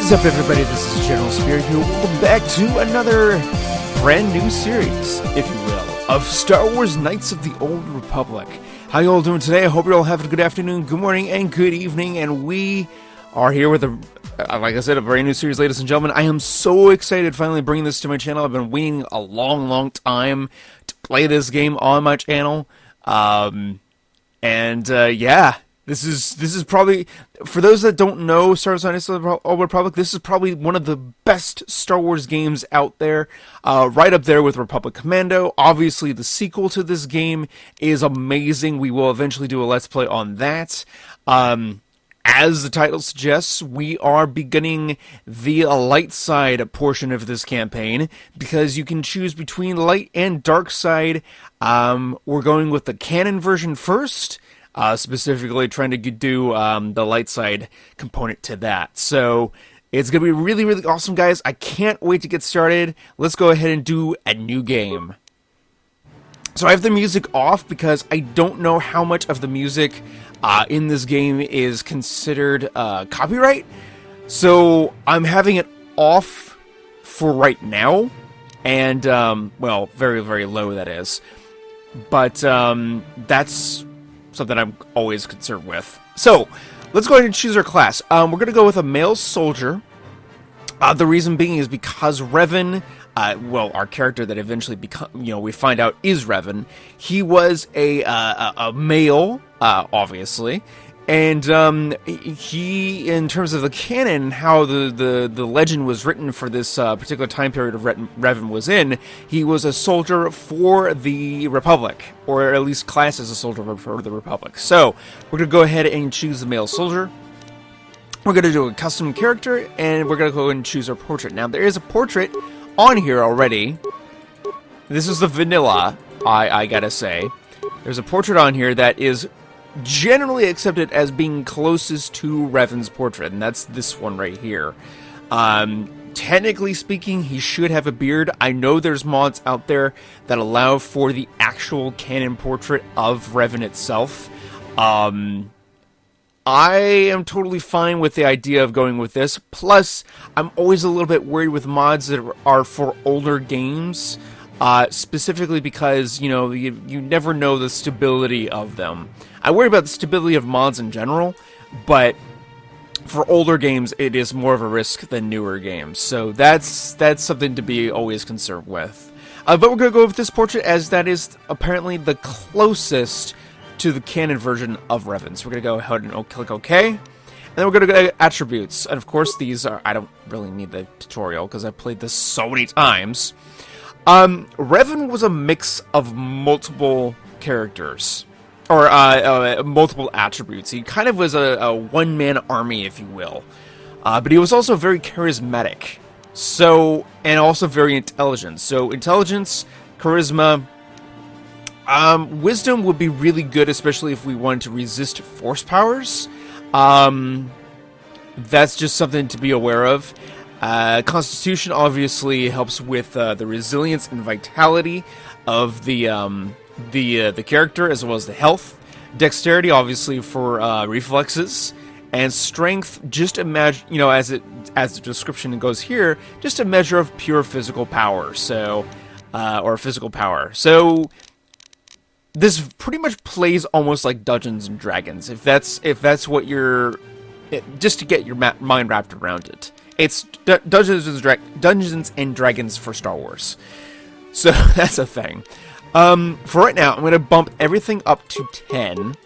is up, everybody? This is General Spire here. Welcome back to another brand new series, if you will, of Star Wars Knights of the Old Republic. How you all doing today? I hope you're all having a good afternoon, good morning, and good evening. And we are here with like I said, a brand new series, ladies and gentlemen. I am so excited finally bringing this to my channel. I've been waiting a long time to play this game on my channel. Yeah. This is probably, for those that don't know Star Wars Knights of the Old Republic, this is probably one of the best Star Wars games out there, right up there with Republic Commando. Obviously, the sequel to this game is amazing. We will eventually do a Let's Play on that. As the title suggests, we are beginning the Lightside portion of this campaign, because you can choose between light and dark side. We're going with the canon version first, specifically trying to do the light side component to that. So it's going to be really awesome, guys. I can't wait to get started. Let's go ahead and do a new game. So I have the music off because I don't know how much of the music in this game is considered copyright. So I'm having it off for right now. And, well, very low, that is. But that's something I'm always concerned with. So, let's go ahead and choose our class. We're going to go with a male soldier. The reason being is because Revan, well, our character that eventually we find out is Revan. He was a male, obviously, and he, in terms of the canon, how the legend was written for this particular time period of Revan was in, he was a soldier for the Republic, or at least classed as a soldier for the Republic. So we're going to go ahead and choose the male soldier. We're going to do a custom character, and we're going to go and choose our portrait. Now, there is a portrait on here already. This is the vanilla, I gotta say. There's a portrait on here that is generally accepted as being closest to Revan's portrait, and that's this one right here. Technically speaking, he should have a beard. I know there's mods out there that allow for the actual canon portrait of Revan itself. I am totally fine with the idea of going with this. Plus, I'm always a little bit worried with mods that are for older games, specifically because, you never know the stability of them. I worry about the stability of mods in general, but for older games, it is more of a risk than newer games. So that's something to be always concerned with. But we're going to go with this portrait, as that is apparently the closest to the canon version of Revan. So we're going to go ahead and click OK. And then we're going to go to attributes. And of course, these are, I don't really need the tutorial because I've played this so many times. Revan was a mix of multiple characters, or multiple attributes. He kind of was a one-man army, if you will. But he was also very charismatic. So, and also very intelligent. So intelligence, charisma, wisdom would be really good, especially if we wanted to resist force powers. That's just something to be aware of. Constitution obviously helps with the resilience and vitality of the character, as well as the health. Dexterity, obviously, for reflexes. And strength, just imagine, as the description goes here, just a measure of pure physical power. So, or physical power. So this pretty much plays almost like Dungeons and Dragons, if that's what you're, just to get your mind wrapped around it. It's Dungeons and Dragons for Star Wars. So that's a thing. For right now, I'm going to bump everything up to 10.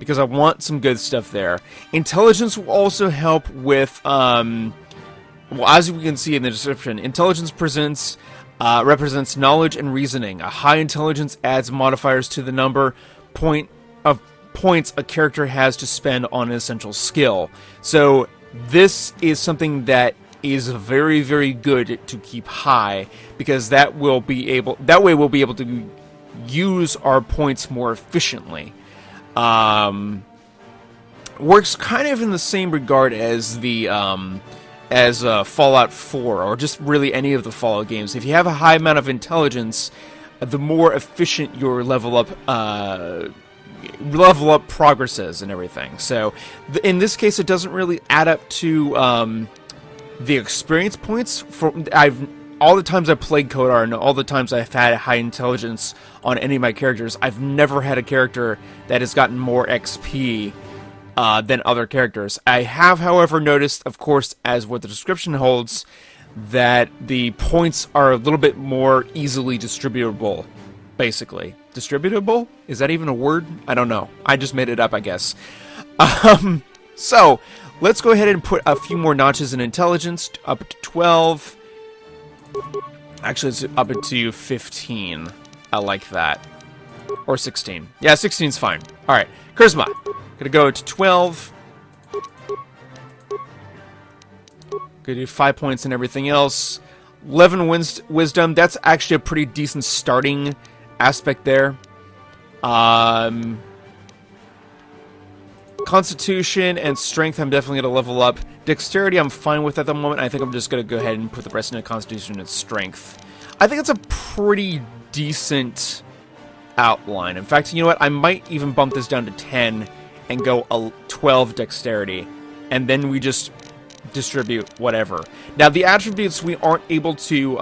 Because I want some good stuff there. Intelligence will also help with, well, as we can see in the description, intelligence represents knowledge and reasoning. A high intelligence adds modifiers to the number of points a character has to spend on an essential skill. So this is something that is very good to keep high, because that way we'll be able to use our points more efficiently. Works kind of in the same regard as the Fallout 4, or just really any of the Fallout games. If you have a high amount of intelligence, the more efficient your level up level up progresses and everything. So in this case, it doesn't really add up to the experience points. All the times I've played Kodar and all the times I've had high intelligence on any of my characters, I've never had a character that has gotten more XP than other characters. I have, however, noticed, of course, as what the description holds, that the points are a little bit more easily distributable, basically. Distributable? Is that even a word? I don't know. I just made it up, I guess. So, let's go ahead and put a few more notches in intelligence, up to 12. Actually, it's up to 15. I like that. Or 16. Yeah, 16's fine. Alright, charisma. Gonna go to 12. Gonna do 5 points and everything else. 11 wisdom. That's actually a pretty decent starting aspect there. Constitution and strength I'm definitely going to level up. Dexterity I'm fine with at the moment. I think I'm just going to go ahead and put the rest into Constitution and strength. I think it's a pretty decent outline. In fact, you know what? I might even bump this down to 10 and go a 12 dexterity. And then we just distribute whatever. Now, the attributes we aren't able to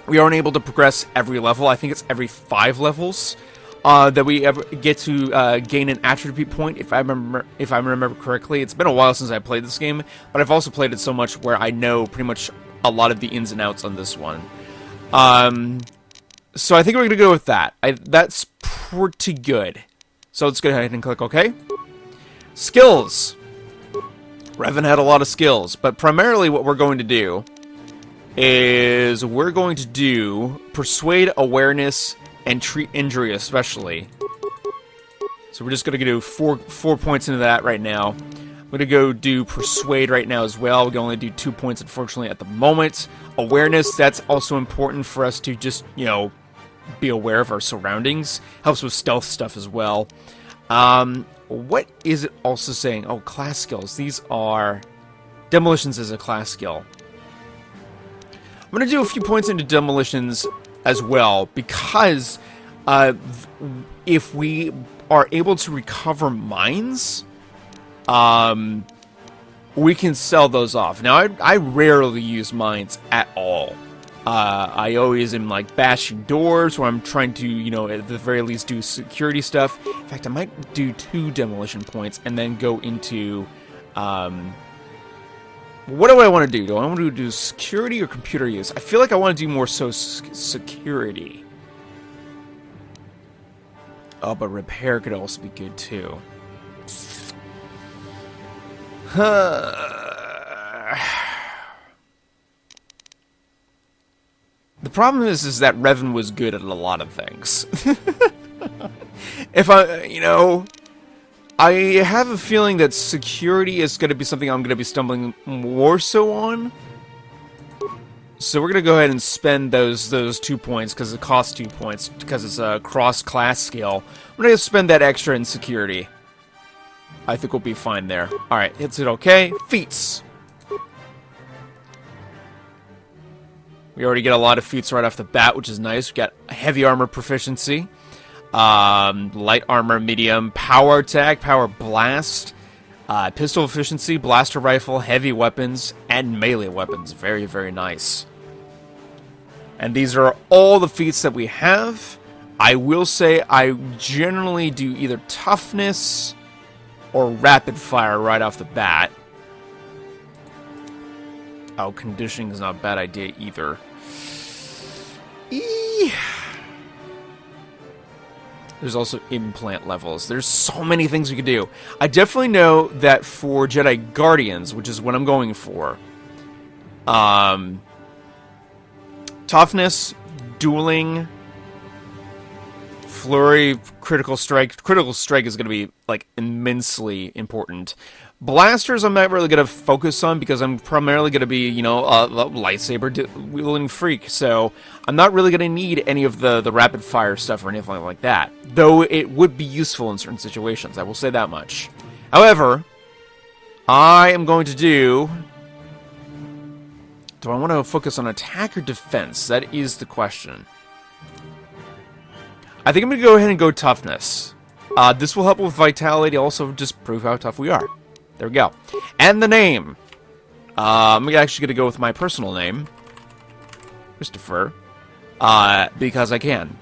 progress every level. I think it's every 5 levels that we ever get to gain an attribute point. If I remember correctly, it's been a while since I played this game, but I've also played it so much where I know pretty much a lot of the ins and outs on this one. So I think we're gonna go with that. That's pretty good. So let's go ahead and click OK. Skills. Revan had a lot of skills, but primarily what we're going to do is we're going to do Persuade, Awareness, and Treat Injury especially. So we're just going to do four points into that right now. I'm going to go do Persuade right now as well. We can only do 2 points, unfortunately, at the moment. Awareness, that's also important for us to just, you know, be aware of our surroundings. Helps with stealth stuff as well. What is it also saying? Oh, class skills. These are... Demolitions is a class skill. I'm going to do a few points into Demolitions as well, because if we are able to recover mines, we can sell those off. Now, I rarely use mines at all. I always am, like, bashing doors, or I'm trying to, you know, at the very least do security stuff. In fact, I might do 2 demolition points and then go into... what do I want to do? Do I want to do security or computer use? I feel like I want to do more so security. Oh, but repair could also be good, too. The problem is that Revan was good at a lot of things. If I have a feeling that security is going to be something I'm going to be stumbling more so on. So we're going to go ahead and spend those 2 points, because it costs 2 points, because it's a cross-class skill. We're going to spend that extra in security. I think we'll be fine there. Alright, hits it okay. Feats. We already get a lot of feats right off the bat, which is nice. We got heavy armor proficiency, light armor, medium, power attack, power blast, pistol efficiency, blaster rifle, heavy weapons, and melee weapons. Very, very nice. And these are all the feats that we have. I will say I generally do either toughness or rapid fire right off the bat. Oh, conditioning is not a bad idea either. There's also implant levels. There's so many things we could do. I definitely know that for Jedi Guardians, which is what I'm going for, toughness, dueling, flurry, critical strike. Critical strike is going to be, like, immensely important. Blasters I'm not really going to focus on, because I'm primarily going to be, you know, a lightsaber-wielding freak, so I'm not really going to need any of the rapid-fire stuff or anything like that, though it would be useful in certain situations, I will say that much. However, I am going to do... Do I want to focus on attack or defense? That is the question. I think I'm going to go ahead and go toughness. This will help with vitality, also just prove how tough we are. There we go. And the name. I'm actually going to go with my personal name. Christopher. Because I can.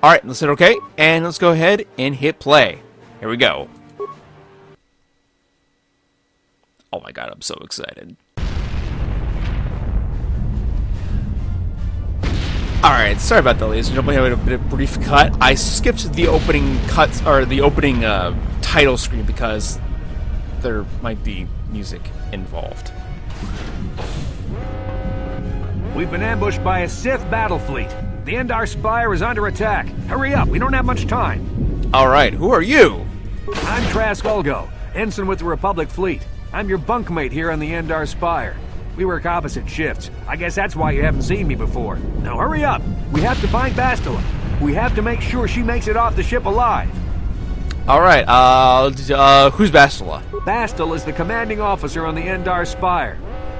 Alright, let's hit OK. And let's go ahead and hit play. Here we go. Oh my god, I'm so excited. Alright, sorry about that, ladies and gentlemen. We had a bit of brief cut. I skipped the opening cuts, or the opening title screen because there might be music involved. We've been ambushed by a Sith battle fleet. The Endar Spire is under attack. Hurry up, we don't have much time. Alright, who are you? I'm Trask Ulgo, ensign with the Republic fleet. I'm your bunkmate here on the Endar Spire. We work opposite shifts. I guess that's why you haven't seen me before. Now hurry up! We have to find Bastila. We have to make sure she makes it off the ship alive. Alright, who's Bastila? Bastila is the commanding officer on the Endar Spire.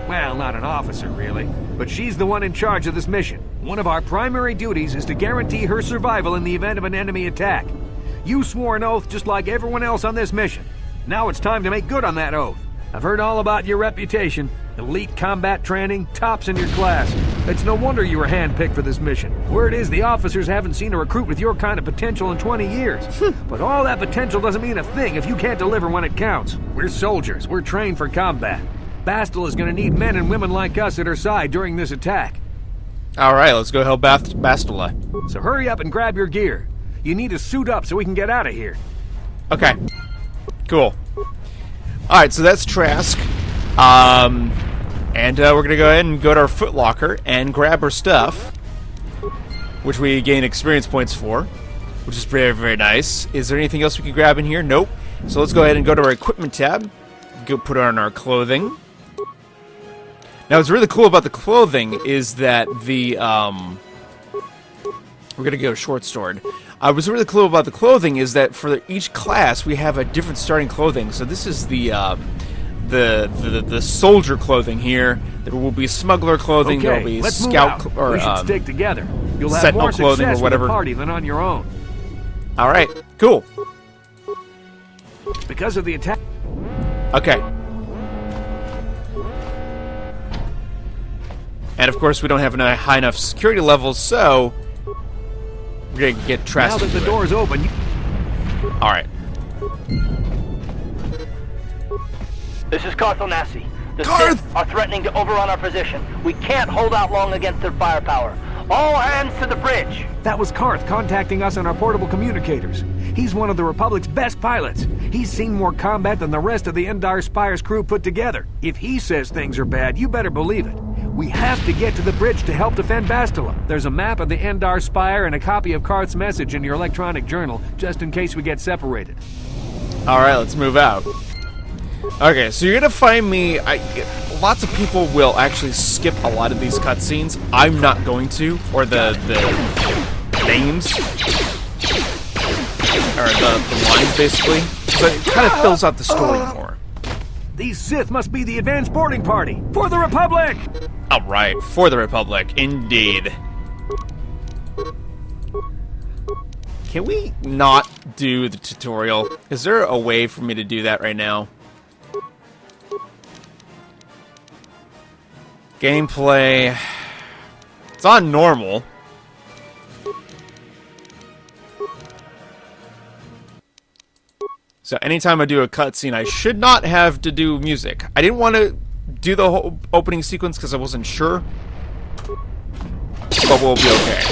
Well, not an officer, really. But she's the one in charge of this mission. One of our primary duties is to guarantee her survival in the event of an enemy attack. You swore an oath just like everyone else on this mission. Now it's time to make good on that oath. I've heard all about your reputation. Elite combat training, tops in your class. It's no wonder you were handpicked for this mission. Word is the officers haven't seen a recruit with your kind of potential in 20 years. But all that potential doesn't mean a thing if you can't deliver when it counts. We're soldiers. We're trained for combat. Bastila is going to need men and women like us at her side during this attack. Alright, let's go help Bastila. So hurry up and grab your gear. You need to suit up so we can get out of here. Okay. Cool. Alright, so that's Trask. And we're going to go ahead and go to our footlocker and grab our stuff, which we gain experience points for, which is very, very nice. Is there anything else we can grab in here? Nope. So let's go ahead and go to our equipment tab, go put on our clothing. Now, what's really cool about the clothing is that the, we're going to go short sword. What's really cool about the clothing is that for each class, we have a different starting clothing. So this is the soldier clothing here. There will be smuggler clothing. Okay, there will be let's scout move out. We should stick together. You'll have sentinel more clothing success or whatever. with a party than on your own. All right, cool. Because of the attack. Okay. And of course, we don't have high enough security levels, so we're gonna get Trask. Now that the door's open. All right. This is Carthonasi. The Carth! Sith are threatening to overrun our position. We can't hold out long against their firepower. All hands to the bridge! That was Carth contacting us on our portable communicators. He's one of the Republic's best pilots. He's seen more combat than the rest of the Endar Spire's crew put together. If he says things are bad, you better believe it. We have to get to the bridge to help defend Bastila. There's a map of the Endar Spire and a copy of Carth's message in your electronic journal, just in case we get separated. All right, let's move out. Okay, so you're gonna find me. Lots of people will actually skip a lot of these cutscenes. I'm not going to, or the names, or the lines basically. So it kind of fills out the story more. These Sith must be the advanced boarding party for the Republic. All right, for the Republic, indeed. Can we not do the tutorial? Is there a way for me to do that right now? Gameplay. It's on normal. So anytime I do a cutscene, I should not have to do music. I didn't want to do the whole opening sequence because I wasn't sure. But we'll be okay.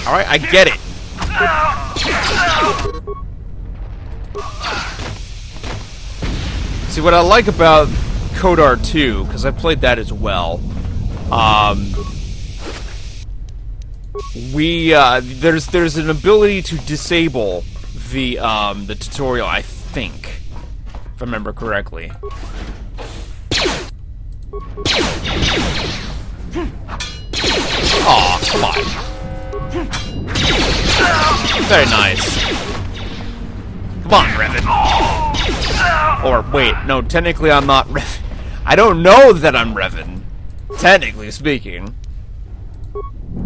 Alright, I get it. See, what I like about Kodar 2, because I played that as well, there's an ability to disable the tutorial, I think, if I remember correctly. Aw, come on. Very nice. Come on, Revan. Or, wait, no, technically I'm not Revan. I don't know that I'm Revan, technically speaking.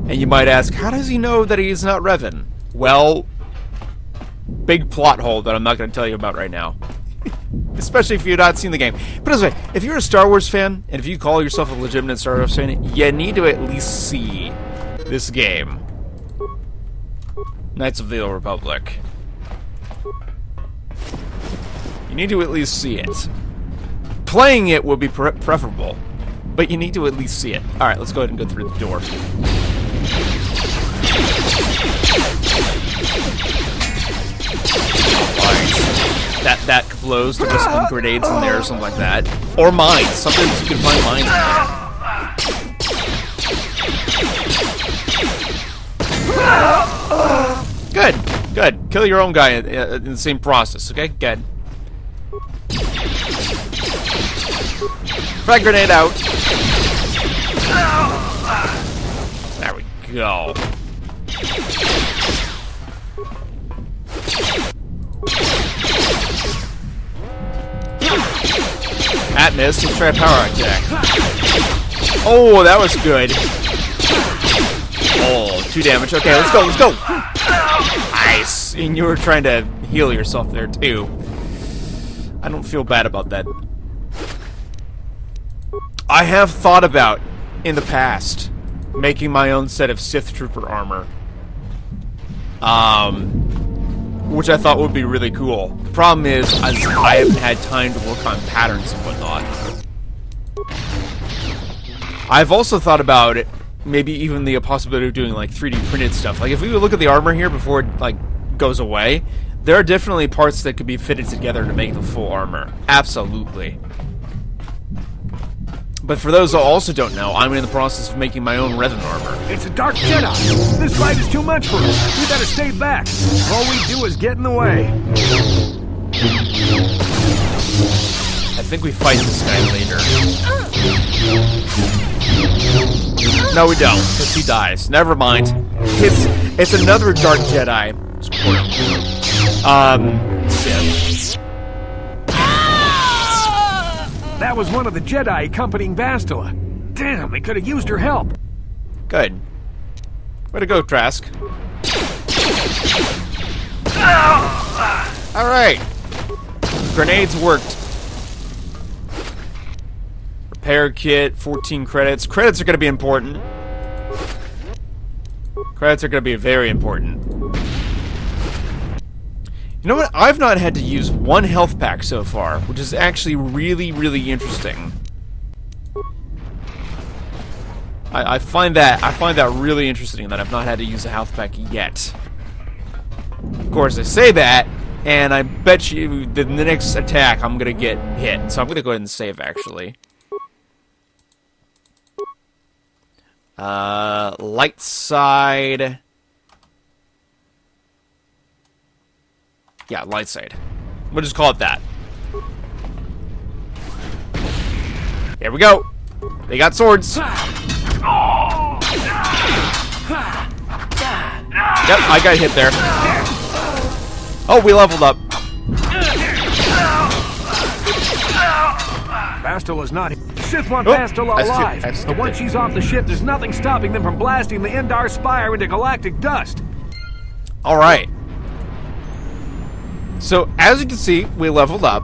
And you might ask, how does he know that he's not Revan? Well, big plot hole that I'm not going to tell you about right now. Especially if you've not seen the game. But anyway, if you're a Star Wars fan, and if you call yourself a legitimate Star Wars fan, you need to at least see this game. Knights of the Old Republic. You need to at least see it. Playing it would be preferable, but you need to at least see it. Alright, let's go ahead and go through the door. That blows to just some grenades in there or something like that. Or mines. Sometimes you can find mines in there. Good, good. Kill your own guy in the same process, okay? Good. Frag grenade out. There we go. That missed. Let's try a power attack. Oh, that was good. Oh, 2 damage. Okay, let's go, let's go. Nice. And you were trying to heal yourself there, too. I don't feel bad about that. I have thought about, in the past, making my own set of Sith Trooper armor. Which I thought would be really cool. The problem is, I haven't had time to work on patterns and whatnot. I've also thought about it, maybe even the possibility of doing like 3D printed stuff. Like if we look at the armor here before it like goes away, there are definitely parts that could be fitted together to make the full armor. Absolutely. But for those who also don't know, I'm in the process of making my own Revan armor. It's a dark Jedi. This fight is too much for us. We better stay back. All we do is get in the way. I think we fight this guy later. No, we don't, because he dies. Never mind. It's another dark Jedi. Sith. That was one of the Jedi accompanying Bastila. Damn, they could have used her help. Good. Way to go, Trask. Alright. Grenades worked. Repair kit, 14 credits. Credits are going to be important. Credits are going to be very important. You know what? I've not had to use one health pack so far, which is actually really, really interesting. I find that really interesting that I've not had to use a health pack yet. Of course, I say that, and I bet you the next attack I'm gonna get hit. So I'm gonna go ahead and save actually. Lightside. Yeah, Lightside. We'll just call it that. Here we go. They got swords. Yep, I got hit there. Oh, we leveled up. Bastila's not here. Sith want Bastila alive. But once she's off the ship, there's nothing stopping them from blasting the Endar Spire into galactic dust. Alright. So, as you can see, we leveled up.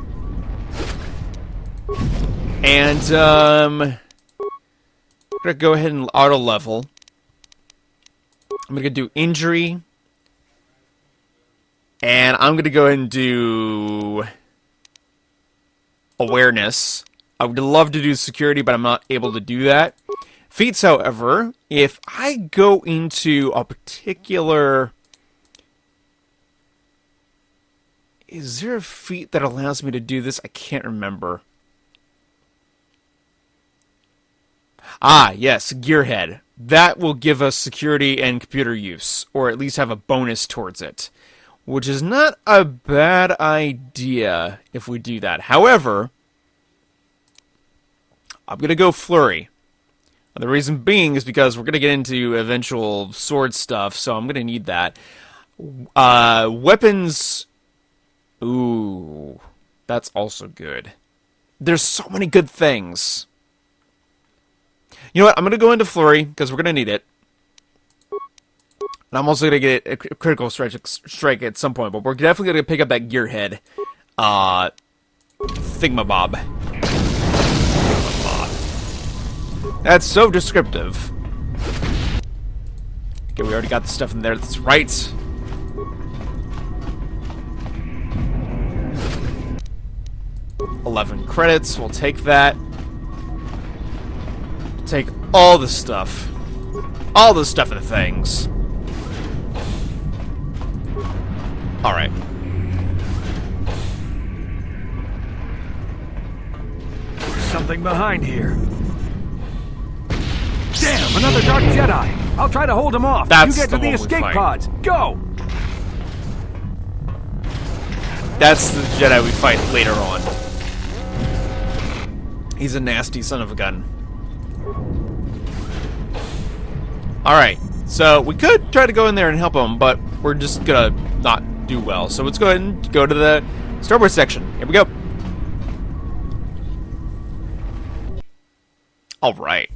And, I'm gonna go ahead and auto-level. I'm gonna do injury. And I'm gonna go ahead and do awareness. I would love to do security, but I'm not able to do that. Feats, however, if I go into a particular... Is there a feat that allows me to do this? I can't remember. Ah, yes, Gearhead. That will give us security and computer use, or at least have a bonus towards it. Which is not a bad idea if we do that. However, I'm going to go Flurry. And the reason being is because we're going to get into eventual sword stuff, so I'm going to need that. Weapons... Ooh, that's also good. There's so many good things. You know what? I'm going to go into Flurry, because we're going to need it. And I'm also going to get a critical strike at some point, but we're definitely going to pick up that gearhead. Thingamabob. That's so descriptive. Okay, we already got the stuff in there. That's right. $11 credits. We'll take that. Take all the stuff. All the stuff and things. Alright. There's something behind here. Damn, another Dark Jedi! I'll try to hold him off. That's you get to the one we escape fight. pods. Go! That's the Jedi we fight later on. He's a nasty son of a gun. Alright, so we could try to go in there and help him, but we're just gonna not do well. So let's go ahead and go to the starboard section. Here we go. Alright.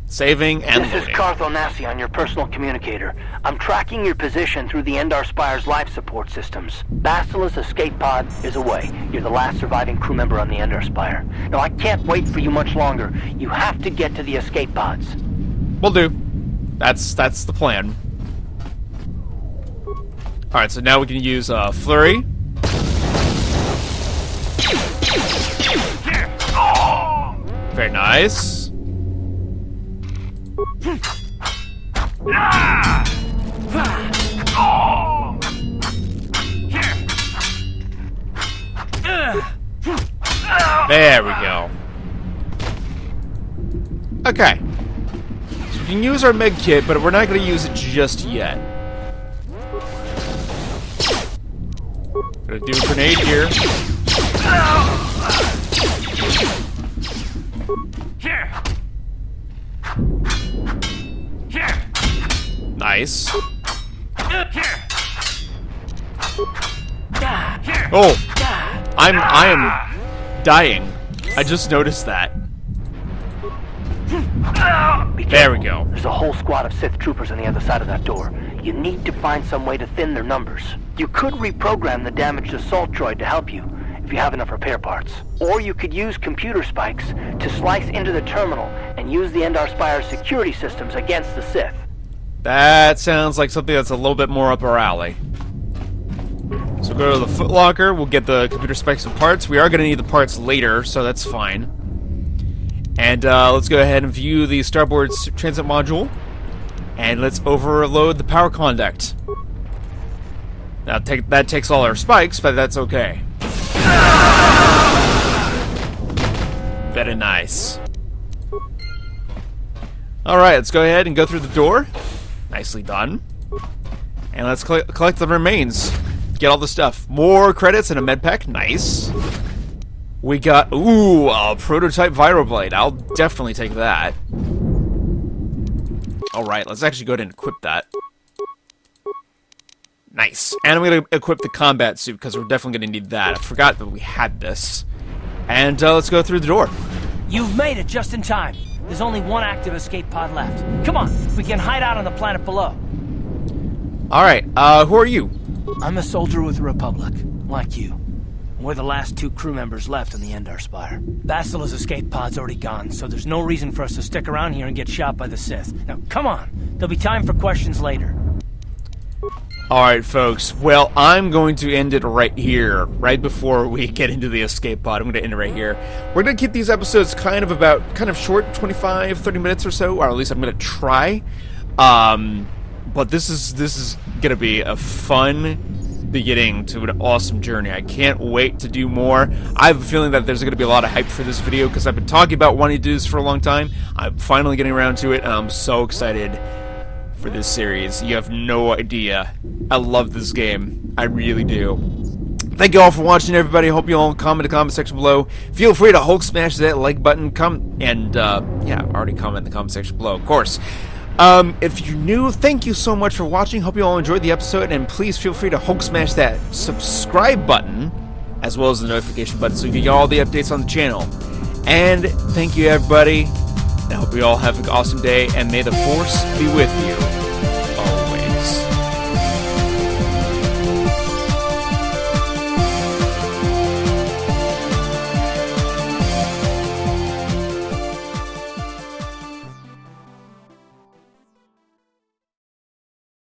Saving and This loading. is Cartho Nassi on your personal communicator. I'm tracking your position through the Endar Spire's life support systems. Basila's escape pod is away. You're the last surviving crew member on the Endar Spire. Now, I can't wait for you much longer. You have to get to the escape pods. Will do. That's the plan. Alright, so now we can use Flurry. Very nice. There we go. Okay. So we can use our med kit, but we're not going to use it just yet. Gonna do a grenade here. Nice. Oh, I am dying. I just noticed that. There we go. There's a whole squad of Sith troopers on the other side of that door. You need to find some way to thin their numbers. You could reprogram the damaged assault droid to help you, if you have enough repair parts. Or you could use computer spikes to slice into the terminal and use the Endar Spire's security systems against the Sith. That sounds like something that's a little bit more up our alley. So go to the footlocker, we'll get the computer spikes and parts. We are going to need the parts later, so that's fine. And let's go ahead and view the starboard transit module. And let's overload the power conduct. Now that takes all our spikes, but that's okay. Very nice. Alright, let's go ahead and go through the door. Nicely done. And let's collect the remains. Get all the stuff. More credits and a med pack. Nice. We got, ooh, a prototype vibroblade. I'll definitely take that. Alright, let's actually go ahead and equip that. Nice. And I'm going to equip the combat suit, because we're definitely going to need that. I forgot that we had this. And let's go through the door. You've made it just in time. There's only one active escape pod left. Come on, we can hide out on the planet below. Alright, who are you? I'm a soldier with the Republic, like you. We're the last two crew members left on the Endar Spire. Basila's escape pod's already gone, so there's no reason for us to stick around here and get shot by the Sith. Now, come on. There'll be time for questions later. Alright, folks. Well, I'm going to end it right here, right before we get into the escape pod. I'm going to end it right here. We're going to keep these episodes kind of short, 25, 30 minutes or so, or at least I'm going to try. But this is going to be a fun beginning to an awesome journey. I can't wait to do more. I have a feeling that there's going to be a lot of hype for this video, because I've been talking about wanting to do this for a long time. I'm finally getting around to it, and I'm so excited for this series. You have no idea. I love this game. I really do. Thank you all for watching, everybody. I hope you all comment in the comment section below. Feel free to Hulk smash that like button. Already comment in the comment section below, of course. If you're new, thank you so much for watching. Hope you all enjoyed the episode, and please feel free to Hulk smash that subscribe button, as well as the notification button, so you can get all the updates on the channel. And thank you, everybody. I hope you all have an awesome day, and may the Force be with you.